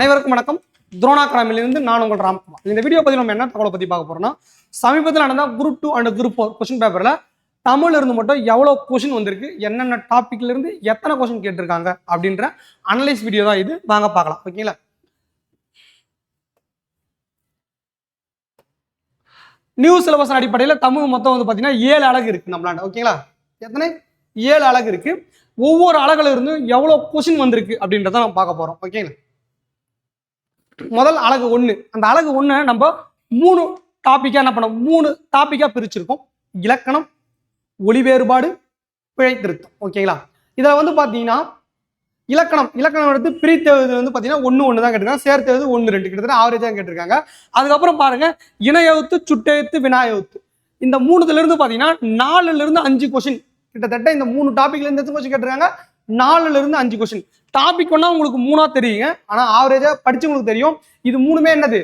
அனைவருக்கும் வணக்கம். துரோணா அகாடமியிலிருந்து நான் உங்கள் ராம்குமார். இந்த வீடியோ பத்தி நம்ம என்ன தகவலை பத்தி பார்க்க போறோம்னா, சமீபத்தில் நடந்த குரூப் 2 அண்ட் குரூப் 4 கொஸ்டின் பேப்பர்ல தமிழ்ல இருந்து மட்டும் எவ்வளவு கொஸ்டின் வந்திருக்கு, என்னென்ன டாபிக்ல இருந்து எத்தனை கொஸ்டின் கேட்டிருக்காங்க அப்படின்ற அனலைஸ் வீடியோ தான் இது. வாங்க பார்க்கலாம். ஓகேங்களா? நியூ சிலபஸ் அடிப்படையில் தமிழ் மொத்தம் வந்து பார்த்தீங்கன்னா 7 அலகு இருக்கு நம்மளாண்ட. ஓகேங்களா? எத்தனை? 7 அலகு இருக்கு. ஒவ்வொரு அலகுல இருந்து எவ்வளவு கொஸ்டின் வந்திருக்கு அப்படின்றத நம்ம பார்க்க போறோம். ஓகேங்களா? முதல் அலகு 1. அந்த அலகு 1 நம்ம 3 டாபிக்கா என்ன பண்ணோம், 3 டாபிக்கா பிரிச்சிருக்கோம். இலக்கணம், ஒளி வேறுபாடு, பிழை திருத்தம். ஓகேங்களா? இதுல வந்து பாத்தீங்கன்னா இலக்கணம் எடுத்து பிரித்தெழுது வந்து பாத்தீங்கன்னா 1 தான் கேட்டிருக்காங்க. சேர்த்தெழுது 1 2 கிட்டத்தட்ட ஆவரேஜா கேட்டிருக்காங்க. அதுக்கப்புறம் பாருங்க, இணையெழுத்து, சுட்டெழுத்து, வினாயெழுத்து, இந்த 3ல இருந்து பாத்தீங்கன்னா 4ல இருந்து 5 கொஸ்டின் கிட்டத்தட்ட இந்த 3 டாபிக்ல இருந்து எத்தனை கொஸ்டின் கேட்டிருக்காங்க, 4ல இருந்து 5 கொஸ்டின். டாபிக் ஒன்னா உங்களுக்கு 3ஆ தெரியுங்க, ஆனா ஆவரேஜா படிச்சவங்களுக்கு தெரியும் இது 3மே என்னது,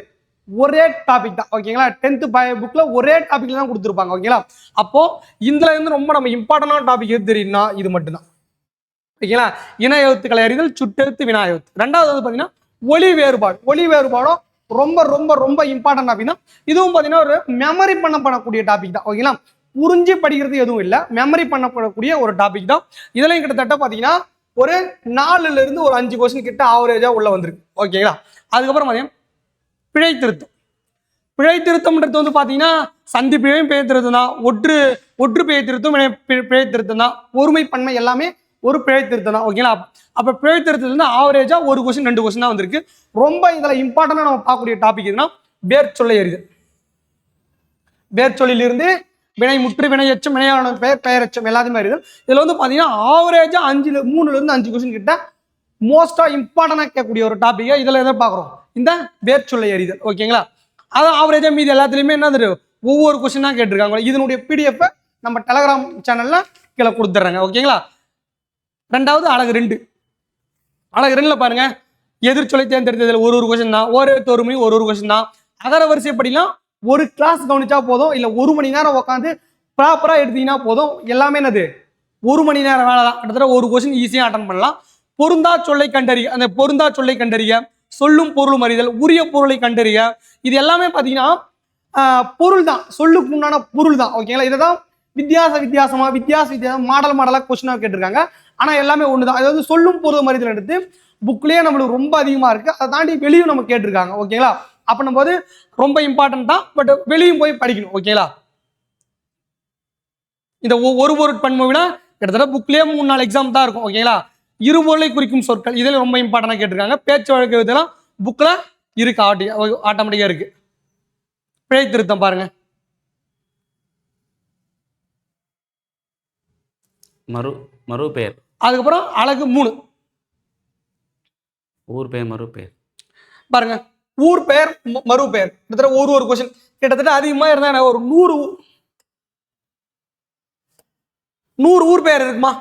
ஒரே டாபிக் தான். ஓகேங்களா? 10th புக்ல ஒரே டாபிக்ல தான் கொடுத்துருப்பாங்க. ஓகேங்களா? அப்போ இதுல இருந்து ரொம்ப நம்ம இம்பார்ட்டன்டான டாபிக் எது தெரியும்னா இது மட்டும்தான். ஓகேங்களா? இணை எழுத்துக்களை அறிதல், சுட்டெழுத்து, வினா எழுத்து. ரெண்டாவது வந்து பாத்தீங்கன்னா ஒளி வேறுபாடும் ரொம்ப ரொம்ப ரொம்ப இம்பார்ட்டன்ட் டாபிக் தான். இதுவும் பாத்தீங்கன்னா ஒரு மெமரி பண்ணக்கூடிய டாபிக் தான். ஓகேங்களா? புரிஞ்சு படிக்கிறது எதுவும் இல்லை, மெமரி பண்ணப்படக்கூடிய ஒரு டாபிக் தான். இதுலயும் கிட்டத்தட்ட பாத்தீங்கன்னா ஒரு 4ல இருந்து ஒரு 5 கொஸ்டின் கிட்ட ஆவரேஜா உள்ள வந்திருக்கு. ஓகேங்களா? அதுக்கப்புறம் பாத்தீங்கன்னா பிழை திருத்தம்ன்றது வந்து பாத்தீங்கன்னா சந்தி பிழையும் பிழை திருத்தம் தான், ஒற்று பிழை திருத்தம் பிழை திருத்தம் தான், ஒருமை பன்மை எல்லாமே ஒரு பிழை திருத்தம் தான். ஓகேங்களா? அப்ப பிழை திருத்தத்துல இருந்து ஆவரேஜா 1 கொஸ்டின் 2 கொஸ்டின் தான் வந்திருக்கு. ரொம்ப இதுல இம்பார்ட்டன்டா நம்ம பார்க்கக்கூடிய டாபிக் எதுனா வேர்ச்சொல்லை அறிதல். வேர்ச்சொல்லிலிருந்து வினை முற்று, வினை எச்சம், வினையான பெயர், பெயரச்சம் எல்லாத்தையுமே அறிதல். இதுல வந்து பாத்தீங்கன்னா ஆவரேஜா 3ல இருந்து 5 கொஸ்டின் கிட்ட மோஸ்டா இம்பார்ட்டன்டா கேட்கக்கூடிய ஒரு டாபிக். இதுல எதை பார்க்குறோம், இந்த வேர்ச்சொல்லை அறிதல். ஓகேங்களா? அதான் ஆவரேஜா மீதி எல்லாத்துலயுமே என்ன ஒவ்வொரு கொஸ்டின் தான் கேட்டிருக்காங்க. இதனுடைய பிடிஎஃப் நம்ம டெலகிராம் சேனல்ல கீழே கொடுத்துட்றாங்க. ஓகேங்களா? ரெண்டாவது அலகு 2ல பாருங்க, எதிர்ச்சொலை தேர்ந்தெடுத்ததில் ஒரு கொஸ்டின் தான், ஒருமை ஒரு கொஸ்டின் தான். அகர வரிசைப்படிலாம் ஒரு கிளாஸ் கவனிச்சா போதும், இல்ல 1 மணி நேரம் உட்காந்து ப்ராப்பரா எடுத்தீங்கன்னா போதும். எல்லாமே என்னது 1 மணி நேரம் வேலை தான். கிட்டத்தட்ட ஒரு கொஸ்டின் ஈஸியா அட்டன் பண்ணலாம். பொருந்தா சொல்லை கண்டறிய, அந்த பொருந்தா சொல்லை கண்டறிய, சொல்லும் பொருளும் அறிதல், உரிய பொருளை கண்டறிய, இது எல்லாமே பாத்தீங்கன்னா பொருள் தான், சொல்லுக்கு உண்டான பொருள் தான். ஓகேங்களா? இதைதான் வித்தியாசமா மாடலா கொஸ்டினா கேட்டிருக்காங்க. ஆனா எல்லாமே ஒண்ணுதான். அதாவது சொல்லும் பொருளும் அறிதல் எடுத்து புக்லயே நம்மளுக்கு ரொம்ப அதிகமா இருக்கு. அதை தாண்டி வெளியும் நம்ம கேட்டிருக்காங்க. ஓகேங்களா? அப்படின்னும் போது ரொம்ப இம்பார்ட்டன்ட் தான், பட் வெளியும் போய் படிக்கணும். ஓகேங்களா? இந்த ஒரு பன்மை விட கிட்டத்தட்ட புக்லயே 3-4 எக்ஸாம் தான் இருக்கும். ஓகேங்களா? இருபொருளை குறிக்கும் சொற்கள் இதில் ரொம்ப இம்பார்ட்டன்டா கேட்டிருக்காங்க. பேச்சு வழக்கு இதெல்லாம் புக்ல இருக்கு, ஆட்டோமேட்டிக்கா இருக்கு. பிழை திருத்தம் பாருங்க, மறு பெயர். அதுக்கப்புறம் அலகு 3 ஊர் பெயர் மறு பெயர் பாருங்க, ஊர் பெயர் மறு பெயர். கிட்டத்தட்ட ஒரு கொஸ்டின் கிட்டத்தட்ட அதிகமா இருந்தா ஒரு 100 ஊர் பெயர் இருக்குமா?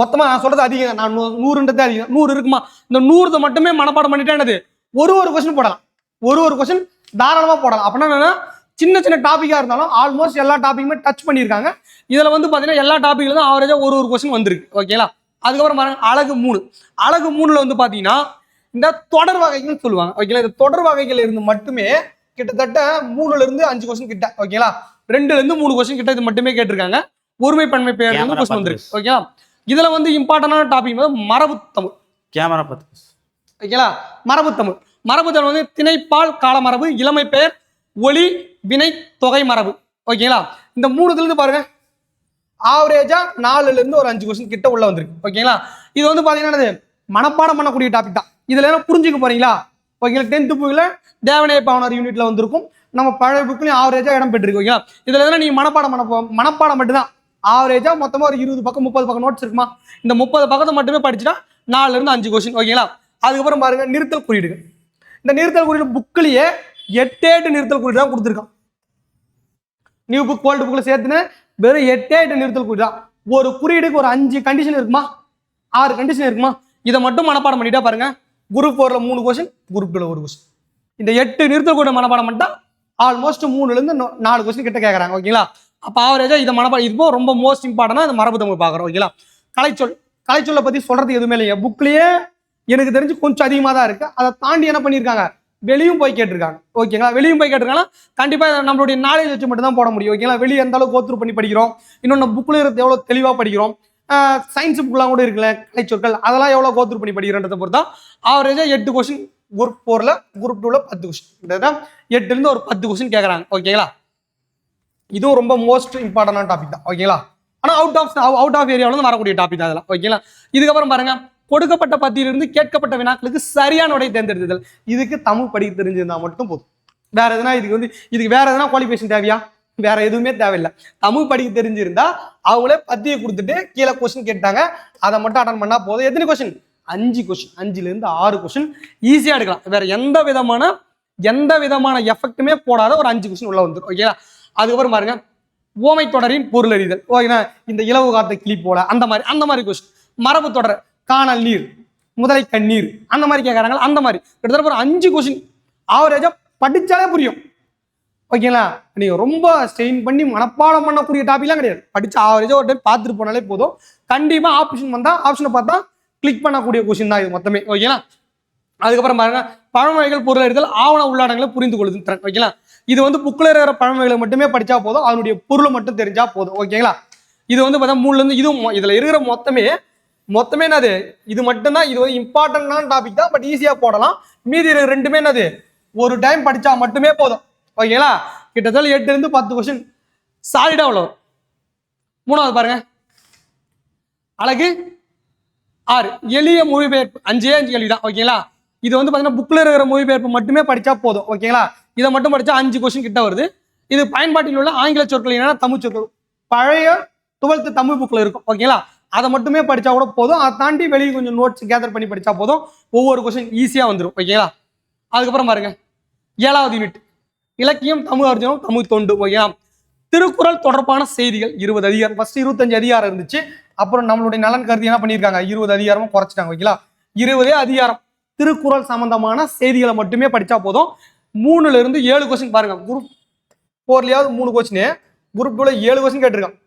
மொத்தமா நான் சொல்றது அதிகம், நான் 100ன்றது அதிகம், 100 இருக்குமா? இந்த 100 மட்டுமே மனப்பாடம் பண்ணிட்டா என்னது ஒரு கொஸ்டின் போடலாம். ஒரு கொஸ்டின் தாராளமா போடலாம். அப்படின்னா சின்ன டாபிக்கா இருந்தாலும் ஆல்மோஸ்ட் எல்லா டாபிக்குமே டச் பண்ணியிருக்காங்க. இதுல வந்து பாத்தீங்கன்னா எல்லா டாபிக்ல தான் ஆவரேஜா ஒரு கொஸ்டின் வந்திருக்கு. ஓகேங்களா? அதுக்கப்புறம் பாருங்க அலகு 3ல வந்து பாத்தீங்கன்னா இந்த தொடர் வகைகள் சொல்லுவாங்க. ஓகேங்களா? இந்த தொடர் வகைகள் இருந்து மட்டுமே கிட்டத்தட்ட 3ல இருந்து 5 கொஸ்டின் கிட்ட. ஓகேங்களா? 2ல இருந்து 3 கொஸ்டின் கிட்ட இது மட்டுமே கேட்டிருக்காங்க. ஒருமை பன்மை பெயர் கொஸ்டின் வந்திருக்கு. ஓகேங்களா? இதுல வந்து இம்பார்ட்டன்டான டாபிக் வந்து மரபு தமிழ். ஓகேங்களா? மரபு தமிழ் வந்து திணைப்பால் கால மரபு, இளமை பெயர், ஒளி, வினை, தொகை மரபு. ஓகேங்களா? இந்த 3ல இருந்து பாருங்க ஆவரேஜா 4ல இருந்து ஒரு 5 கொஸ்டின் கிட்ட உள்ள வந்திருக்கு. ஓகேங்களா? இது வந்து பாத்தீங்கன்னா மனப்பாடம் பண்ணக்கூடிய டாபிக் தான். இதுல என்ன புரிஞ்சுக்க போறீங்களா? ஓகேங்களா? 10th புக்ல தேவனைய பாவனர் யூனிட்ல வந்திருக்கும். நம்ம பழைய புக்லயும் ஆவரேஜா இடம் பெற்றிருக்கு. ஓகேங்களா? இதுல எதுனா நீங்க மனப்பாடம் மட்டும்தான். ஆவரேஜா மொத்தமா ஒரு 20 பக்கம் 30 பக்கம் நோட்ஸ் இருக்குமா? இந்த 30 பக்கத்தை மட்டுமே படிச்சுட்டா 4ல இருந்து 5 கொஸ்டின். ஓகேங்களா? அதுக்கப்புறம் பாருங்க நிறுத்தல் குறியீடுகள். இந்த நிறுத்தல் குறியீடு புக்லயே 8 நிறுத்தல் குறியீடு தான் கொடுத்துருக்கான். நியூ புக் ஓல்டு புக்ல சேர்த்துன்னு வெறும் 8 நிறுத்தல் குறியீடு தான். ஒரு குறியீடுக்கு ஒரு 5 கண்டிஷன் இருக்குமா, 6 கண்டிஷன் இருக்குமா? இதை மட்டும் மனப்பாடம் பண்ணிட்டா பாருங்க, குரூப் 4ல 3 கொஸ்டின், குரூப் 2ல 1 கொஸ்டின். இந்த 8 நிறுத்தல் குறியீடு மனப்பாடம் பண்ணிட்டா ஆல்மோஸ்ட் 3ல இருந்து 4 கொஸ்டின் கிட்ட கேட்கறாங்க. ஓகேங்களா? அப்ப ஆவரேஜா இதை மனப்பாடம், இப்போ ரொம்ப மோஸ்ட் இம்பார்ட்டன்டா இந்த மரபு தமிழ் பாக்குறோம். ஓகேங்களா? கலைச்சொல்லை பத்தி சொல்றது எதுவுமே இல்லைங்க. புக்லயே எனக்கு தெரிஞ்சு கொஞ்சம் அதிகமாக தான் இருக்கு. அதை தாண்டி என்ன பண்ணியிருக்காங்க, வெளியும் போய் கேட்டிருக்காங்க. ஓகேங்களா, வெளியும் போய் கேட்டிருக்காங்கன்னா கண்டிப்பாக நம்மளுடைய நாலேஜ் வச்சு மட்டும் தான் போட முடியும். ஓகேங்களா, வெளியே எந்த அளவுக்கு கோத்ரூ பண்ணி படிக்கிறோம், இன்னொன்று புக்கில் இருக்கிறது எவ்வளோ தெளிவாக படிக்கிறோம், சயின்ஸ் புக்கெலாம் கூட இருக்குல்ல கலைச்சொற்கள், அதெல்லாம் எவ்வளோ கோத்ரூ பண்ணி படிக்கிறன்றதை பொறுத்து தான் ஆவரேஜாக 8 கொஸ்டின் குரூப் 4ல், குரூப் 2ல் 10 கொஸ்டின், 8லேருந்து ஒரு 10 கொஸ்டின் கேட்குறாங்க. ஓகேங்களா, இதுவும் ரொம்ப மோஸ்ட் இம்பார்ட்டன்டான டாபிக் தான். ஓகேங்களா, ஆனால் அவுட் ஆஃப் ஏரியாவில வரக்கூடிய டாபிக் தான் அதெல்லாம். ஓகேங்களா, இதுக்கப்புறம் பாருங்க, கொடுக்கப்பட்ட பத்தியிலிருந்து கேட்கப்பட்ட வினாக்களுக்கு சரியான விடை தேர்ந்தெடுத்தல். இதுக்கு தமிழ் படிக்க தெரிஞ்சிருந்தா மட்டும் போதும். வேற எதுனா இதுக்கு வேற எதனா குவாலிஃபிகேஷன் தேவையா? வேற எதுவுமே தேவையில்லை. தமிழ் படிக்க தெரிஞ்சிருந்தா அவங்களே பத்தியை கொடுத்துட்டு கீழே கொஸ்டின் கேட்டாங்க, அதை மட்டும் அட்டன் பண்ணா போதும். எத்தனை கொஸ்டின்? 5 கொஸ்டின், 5லேருந்து 6 கொஸ்டின் ஈஸியா எடுக்கலாம். வேற எந்த விதமான எஃபெக்ட்டுமே போடாத ஒரு 5 கொஸ்டின் உள்ள வந்துடும். ஓகேங்களா, அதுக்கப்புறம் பாருங்க, ஓமை தொடரின் பொருள் அறிதல். ஓகேங்களா, இந்த இலவு காத்த கிளி போல அந்த மாதிரி கொஸ்டின். மரபு தொடர், காணல் நீர், முதலை கண்ணீர், அந்த மாதிரி கேட்கறாங்களா, அந்த மாதிரி கிட்டத்தட்ட ஒரு 5 கொஸ்டின் ஆவரேஜா படிச்சாலே புரியும். ஓகேங்களா, நீங்க ரொம்ப ஸ்ட்ரெயின் பண்ணி மனப்பாடம் பண்ணக்கூடிய டாபிக்லாம் கிடையாது. படிச்சு ஆவரேஜா ஒரு டைம் பார்த்துட்டு போனாலே போதும். கண்டிப்பா ஆப்ஷன் வந்தா ஆப்ஷனை பார்த்தா கிளிக் பண்ணக்கூடிய கொஸ்டின் தான் இது மொத்தமே. ஓகேங்களா, அதுக்கப்புறம் பாருங்க, பழமொழிகள் பொருள் அறிதல், ஆவண உள்ளாடங்களை புரிந்து கொள்ளுது. ஓகேங்களா, இது புக்ல இருக்கிற பழமொழிகளை மட்டுமே படிச்சா போதும், அதனுடைய பொருளை மட்டும் தெரிஞ்சா போதும். ஓகேங்களா, இது பார்த்தா 3லேருந்து இதுல இருக்கிற மொத்தமே என்னது, இது மட்டும்தான். இது இம்பார்ட்டன்டான டாபிக் தான், பட் ஈஸியா போடலாம். மீதி இருக்கிற ரெண்டுமே என்னது, ஒரு டைம் படிச்சா மட்டுமே போதும். ஓகேங்களா, கிட்டத்தட்ட 8லேருந்து 10 கொஸ்டின் சாலிடா உள்ள. 3வது பாருங்க, அழகு 6 எளிய மொழிபெயர்ப்பு. 5 கேள்விதான். ஓகேங்களா, இது பார்த்தீங்கன்னா புக்ல இருக்கிற மொழிபெயர்ப்பு மட்டுமே படிச்சா போதும். ஓகேங்களா, இதை மட்டும் படிச்சா 5 கொஸ்டின் கிட்ட வருது. இது பயன்பாட்டில் உள்ள ஆங்கில சொற்கள் என்னன்னா தமிழ் சொற்கள் பழைய 12th தமிழ் புக்ல இருக்கும். ஓகேங்களா, அதை மட்டுமே படிச்சா கூட போதும். அதை தாண்டி வெளியே கொஞ்சம் நோட்ஸ் கேதர் பண்ணி படிச்சா போதும், ஒவ்வொரு கொஸ்டின் ஈஸியா வந்துடும். ஓகேங்களா, அதுக்கப்புறம் பாருங்க, 7வது யூனிட் இலக்கியம், தமிழ் அர்ஜுனம், தமிழ் தொண்டு. ஓகேங்களா, திருக்குறள் தொடர்பான செய்திகள் 20 அதிகாரம். ஃபர்ஸ்ட் 25 அதிகாரம் இருந்துச்சு, அப்புறம் நம்மளுடைய நலன் கருதி என்ன பண்ணியிருக்காங்க, 20 அதிகாரமும் குறைச்சிட்டாங்க. ஓகேங்களா, 20 அதிகாரம் திருக்குறள் சம்பந்தமான செய்திகளை மட்டுமே படிச்சா போதும். 3லேருந்து 7 கொஸ்டின் பாருங்க. குரூப் 4லயாவது 3 கொஸ்டின், குரூப் 2ல 7 கொஸ்டின் கேட்டிருக்காங்க.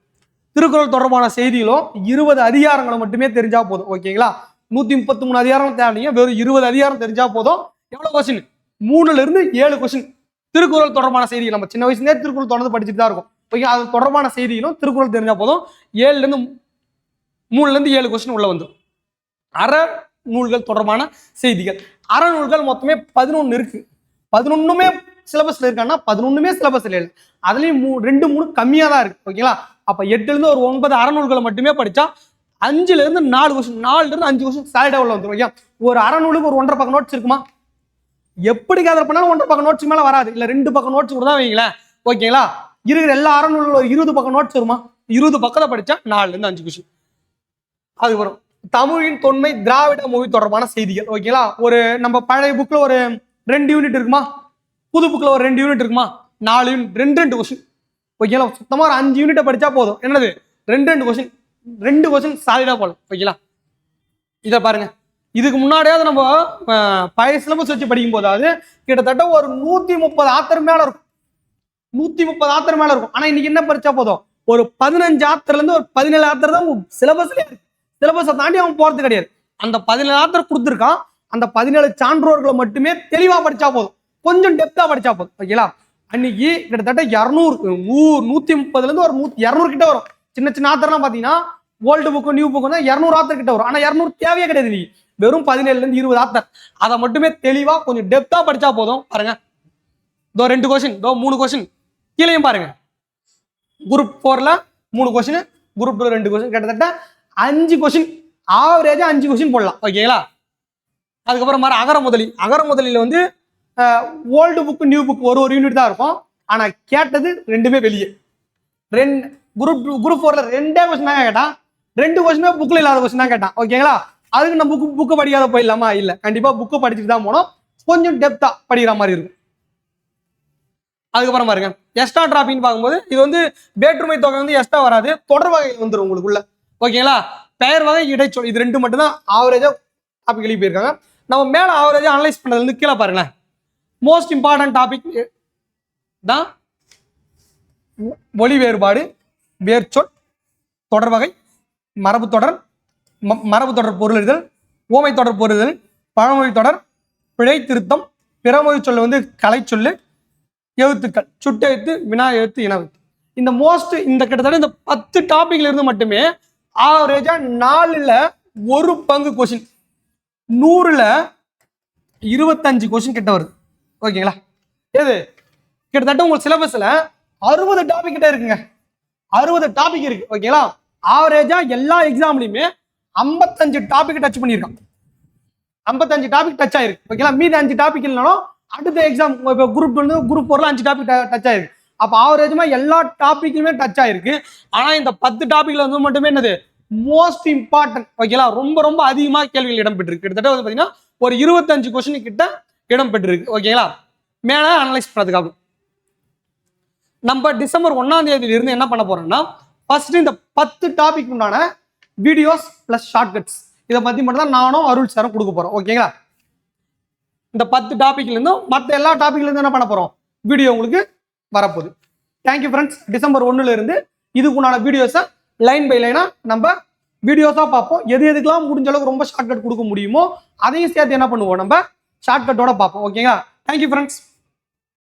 திருக்குறள் தொடர்பான செய்திகளும் 20 அதிகாரங்களை மட்டுமே தெரிஞ்சா போதும். ஓகேங்களா, 133 அதிகாரம் தேவைங்க, வெறும் 20 அதிகாரம் தெரிஞ்சா போதும். எவ்வளவு கொஸ்டின்? 3லேருந்து 7 கொஸ்டின் திருக்குறள் தொடர்பான செய்திகள். நம்ம சின்ன வயசுலேயே திருக்குறள் தொடர்ந்து படிச்சுட்டு தான் இருக்கும். ஓகே, அது தொடர்பான செய்திகளும் திருக்குறள் தெரிஞ்சா போதும். 3லேருந்து 7 கொஸ்டின் உள்ள வந்துடும். அற நூல்கள் தொடர்பான செய்திகள், அறநூல்கள் மொத்தமே 11 இருக்கு. 11மே சிலபஸ்ல இருக்கான்னா 11மே சிலபஸ்ல இல்லை, அதுலயும் 2-3 கம்மியா தான் இருக்கு. ஓகேங்களா, அப்ப 8லேருந்து ஒரு 9 அறநூல்களை மட்டுமே படிச்சா 5லேருந்து 4 கொஸ்டின், 4லேருந்து 5 கொஸ்டின் சாலிடா உள்ள வந்துடும். ஓகே, ஒரு அறநூலுக்கு ஒரு 1.5 பக்கம் நோட்ஸ் இருக்குமா? எப்படி கேதர் பண்ணாலும் 1.5 பக்கம் நோட்ஸ் மேல வராது, இல்ல 2 பக்கம் நோட்ஸ் கூட தான் வைங்களேன். ஓகேங்களா, இருக்கிற எல்லா அறநூல்களும் ஒரு 20 பக்கம் நோட்ஸ் வருமா? 20 பக்கத்தை படிச்சா 4லேருந்து 5 கொஸ்டின். அது வரும். தமிழின் தொன்மை திராவிட மொழி தொடர்பான செய்திகள். ஓகேங்களா, ஒரு நம்ம பழைய புக்ல ஒரு 2 யூனிட் இருக்குமா, புது புக்ல ஒரு 2 யூனிட் இருக்குமா, 4 யூனிட், 2 கொஸ்டின். ஓகேங்களா, சுத்தமா ஒரு 5 யூனிட்டை படிச்சா போதும். என்னது, 2 கொஸ்டின், 2 கொஸ்டின் சாலிடா போகலாம். ஓகேங்களா, இதை பாருங்க, இதுக்கு முன்னாடியாவது நம்ம பழைய சிலபஸ் வச்சு படிக்கும் போதாவது கிட்டத்தட்ட ஒரு 130 ஆத்தர் மேல இருக்கும். 130 ஆத்தர் மேல இருக்கும். ஆனா இன்னைக்கு என்ன படிச்சா போதும், ஒரு 15 ஆத்தர்ல இருந்து ஒரு 17 ஆத்தர் தான் சிலபஸ்லயே இருக்கு. சிலபஸை தாண்டி அவன் போறது கிடையாது. அந்த 17 ஆத்தர் கொடுத்துருக்கான், அந்த 17 சான்றோர்களை மட்டுமே தெளிவா படிச்சா போதும், கொஞ்சம் டெப்தா படிச்சா போதும். ஓகேங்களா, அன்னைக்கு கிட்டத்தட்ட 130ல இருந்து ஒரு 200 கிட்ட வரும். சின்ன சின்ன ஆத்தர்லாம் பாத்தீங்கன்னா old book new book 200 author கிட்ட வரும். ஆனா 200 தேவையே கிடையாது, நீ வெறும் 17லேருந்து 20 ஆத்தர், அதை மட்டுமே தெளிவா கொஞ்சம் டெப்தா படிச்சா போதும். பாருங்க, 2 கொஸ்டின், 3 கொஸ்டின் கீழேயும் பாருங்க. குரூப் 4ல 3 கொஸ்டின், குரூப் 2 2 கொஸ்டின், கிட்டத்தட்ட 5 கொஸ்டின் ஆவரேஜா 5 கொஸ்டின் போடலாம். ஓகேங்களா, அதுக்கப்புறம் அகர முதலில ஓல்டு புக் நியூ புக் ஒரு யூனிட் தான் இருக்கும். ஆனா கேட்டது ரெண்டுமே வெளியே. குரூப் 4ல 2 கொஸ்டின் தான் கேட்டான், 2 கொஸ்டின் புக்ல இல்லாத கொஸ்டின் தான் கேட்டான். ஓகேங்களா, அதுக்கு நம்ம புக்கு படிக்காத போயிடலாமா? இல்ல, கண்டிப்பா புக்கு படிச்சுட்டு தான் போனோம், கொஞ்சம் டெப்தா படிக்கிற மாதிரி இருக்கும். அதுக்கப்புறம் பாருங்க, எக்ஸ்ட்ரா டிராபிக்னு பார்க்கும்போது இது வேற்றுமை தொகை எக்ஸ்ட்ரா வராது, தொடர் வகை வந்துடும் உங்களுக்குள்ள. ஓகேங்களா, பெயர் வகை இடைச்சொல், இது 2 மட்டும் தான் ஆவரேஜா டாபிக் எழுதி போயிருக்காங்க. நம்ம மேல ஆவரேஜா அனலைஸ் பண்ணது கீழே பாருங்களேன். மோஸ்ட் இம்பார்ட்டன்ட் டாபிக் தான் மொழி வேறுபாடு, வேர்ச்சொல், தொடர் வகை, மரபு தொடர் பொருளறிதல், ஓமை தொடர் பொருளறிதல், பழமொழி தொடர், பிழை திருத்தம், பிறமொழி சொல்ல வந்து கலை சொல்லு, எழுத்துக்கள், சுட்டெழுத்து, வினா எழுத்து, இனவெழுத்து. இந்த இந்த கிட்டத்தட்ட இந்த 10 டாபிக்ல இருந்து மட்டுமே ஆவரேஜா 4ல் 1 பங்கு கொஸ்டின், 100ல் 25 கொஸ்டின் கிட்ட வருது. ஓகேங்களா? எது கிட்டத்தட்ட உங்க சிலபஸ்ல 60 டாபிக் கிட்ட இருக்குங்க. 60 டாபிக் இருக்கு. ஓகேங்களா? ஆவரேஜா எல்லா எக்ஸாம்லயுமே 55 டாபிக் டச் பண்ணியிருக்கான். 55 டாபிக் டச் ஆயிருக்கு. ஓகேங்களா? மீதி 5 டாபிக் இல்லைனாலும் அடுத்த எக்ஸாம் இப்போ குரூப் 2 குரூப் 4ல 5 டாபிக் டச் ஆயிருக்கு. அப்போ ஆவரேஜமா எல்லா டாபிக்குமே டச் ஆயிருக்கு. ஆனா இந்த 10 டாபிக்ல வந்து மட்டுமே என்னது மோஸ்ட் இம்பார்ட்டன்ட். ஓகேங்களா? ரொம்ப ரொம்ப அதிகமாக கேள்விகள் இடம்பெற்றிருக்கு. கிட்டத்தட்ட வந்து பாத்தீங்கன்னா ஒரு 25 கொஸ்டின் கிட்ட இடம்பெற்றிருக்கு. ஓகேங்களா? மேல அனலைஸ் பண்றதுக்காக நம்ம டிசம்பர் 1ஆம் தேதியில இருந்து என்ன பண்ண போறோம்னா, ஃபர்ஸ்ட் இந்த 10 டாபிக் உண்டான வீடியோஸ் பிளஸ் ஷார்ட்கட்ஸ் இதை பத்தி மட்டும் தான் நானும் அருள் சாரும் கொடுக்க போறோம். ஓகேங்களா? இந்த 10 டாபிக்ல இருந்தும் மற்ற எல்லா டாபிக்ல இருந்து என்ன பண்ண போறோம், வீடியோ உங்களுக்கு வரப்போகுது. Thank you friends. டிசம்பர் 1ல இருந்து இதுக்குண்டான வீடியோஸை லைன் பை லைனா நம்ம வீடியோஸா பார்ப்போம். எதுக்கெல்லாம் முடிஞ்ச அளவுக்கு ரொம்ப ஷார்ட்கட் கொடுக்க முடியுமோ அதையும் சேர்த்து என்ன பண்ணுவோம், நம்ம ஷார்ட்கட்டோட பார்ப்போம். ஓகேங்களா? Thank you friends.